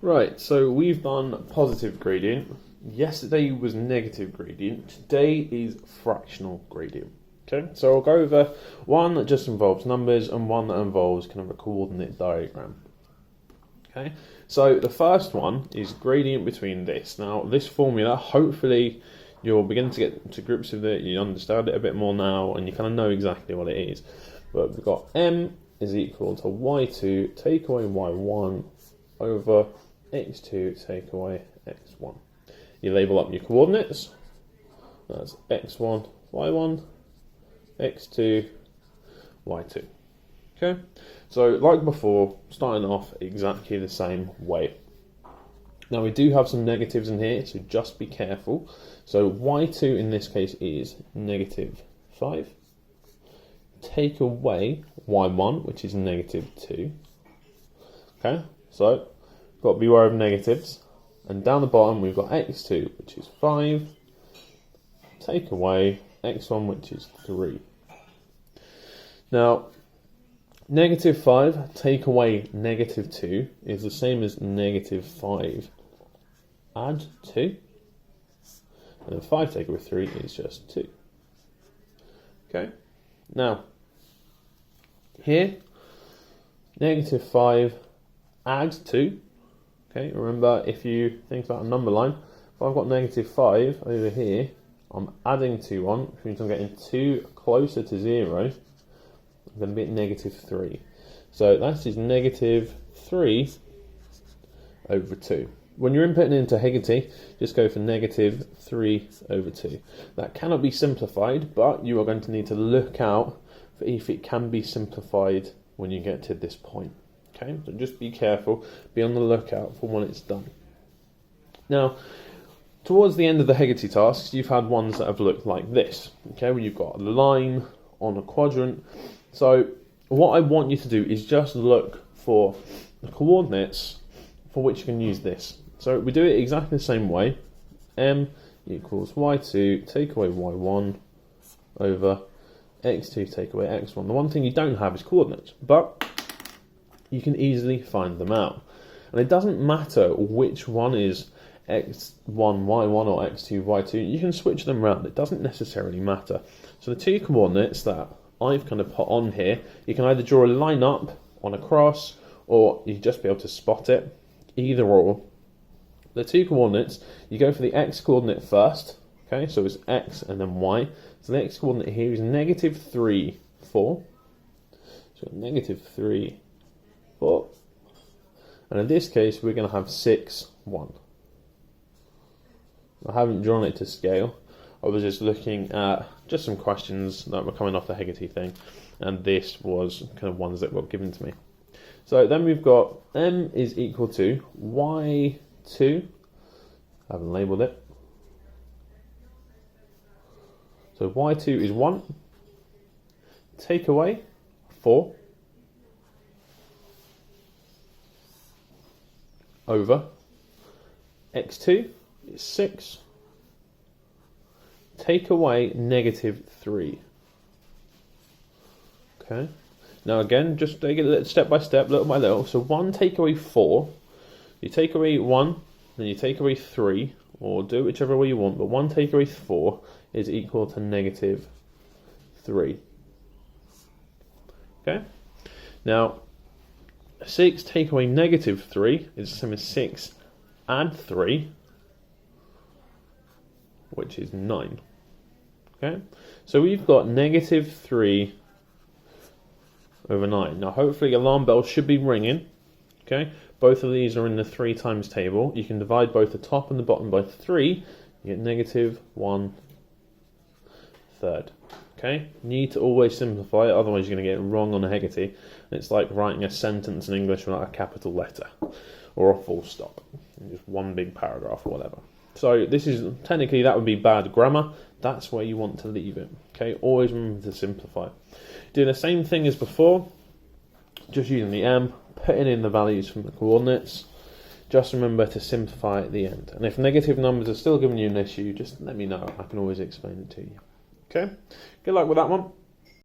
Right, so we've done positive gradient. Yesterday was negative gradient. Today is fractional gradient. Okay, so I'll go over one that just involves numbers and one that involves kind of a coordinate diagram. Okay, so the first one is gradient between this. Now, this formula, hopefully you'll begin to get to grips with it, you understand it a bit more now, and you kind of know exactly what it is. But we've got m is equal to y2 take away y1 over x2 take away x1. You label up your coordinates. That's x1, y1, x2, y2. Okay, so like before, starting off exactly the same way. Now we do have some negatives in here, so just be careful. So y2 in this case is negative 5. Take away y1, which is negative 2. Okay, so got to be aware of negatives. And down the bottom we've got x2, which is 5. Take away x1, which is 3. Now, negative 5 take away negative 2 is the same as negative 5 add 2. And then 5 take away 3 is just 2. Okay, now here, negative 5 add 2. Okay, remember if you think about a number line, if I've got negative 5 over here, I'm adding 2 on, which means I'm getting 2 closer to 0. I'm going to be at negative 3. So that is negative 3 over 2. When you're inputting into Hegarty, just go for negative 3 over 2. That cannot be simplified, but you are going to need to look out for if it can be simplified when you get to this point. Okay, so just be careful, be on the lookout for when it's done. Now, towards the end of the Hegarty tasks, you've had ones that have looked like this. Okay, where you've got a line on a quadrant. So what I want you to do is just look for the coordinates for which you can use this. So we do it exactly the same way. M equals y2 take away y1 over x2 take away x1. The one thing you don't have is coordinates, but you can easily find them out. And it doesn't matter which one is x1, y1 or x2, y2. You can switch them around. It doesn't necessarily matter. So the two coordinates that I've kind of put on here, you can either draw a line up on a cross, or you just be able to spot it. Either or. The two coordinates, you go for the x coordinate first. Okay, so it's x and then y. So the x coordinate here is negative 3, 4. So negative 3, 4. And in this case, we're going to have 6, 1. I haven't drawn it to scale. I was just looking at just some questions that were coming off the Hegarty thing, and this was kind of ones that were given to me. So then we've got m is equal to y2. I haven't labelled it. So y2 is 1. Take away 4. Over x2 is 6. Take away negative 3. Okay. Now again, just take it step by step, little by little. So 1 take away 4. You take away 1, then you take away 3, or do it whichever way you want, but 1 take away 4 is equal to negative 3. Okay. Now, 6 take away negative 3 is the same as 6 add 3, which is 9. Okay, so we've got negative 3 over 9. Now hopefully alarm bells should be ringing. Okay, both of these are in the 3 times table. You can divide both the top and the bottom by 3. You get negative 1/3. Okay, you need to always simplify it, otherwise you're going to get it wrong on a Hegarty. It's like writing a sentence in English without a capital letter or a full stop. Just one big paragraph or whatever. So this is, technically that would be bad grammar. That's where you want to leave it. Okay, always remember to simplify. Do the same thing as before, just using the m, putting in the values from the coordinates. Just remember to simplify at the end. And if negative numbers are still giving you an issue, just let me know. I can always explain it to you. Okay, good luck with that one.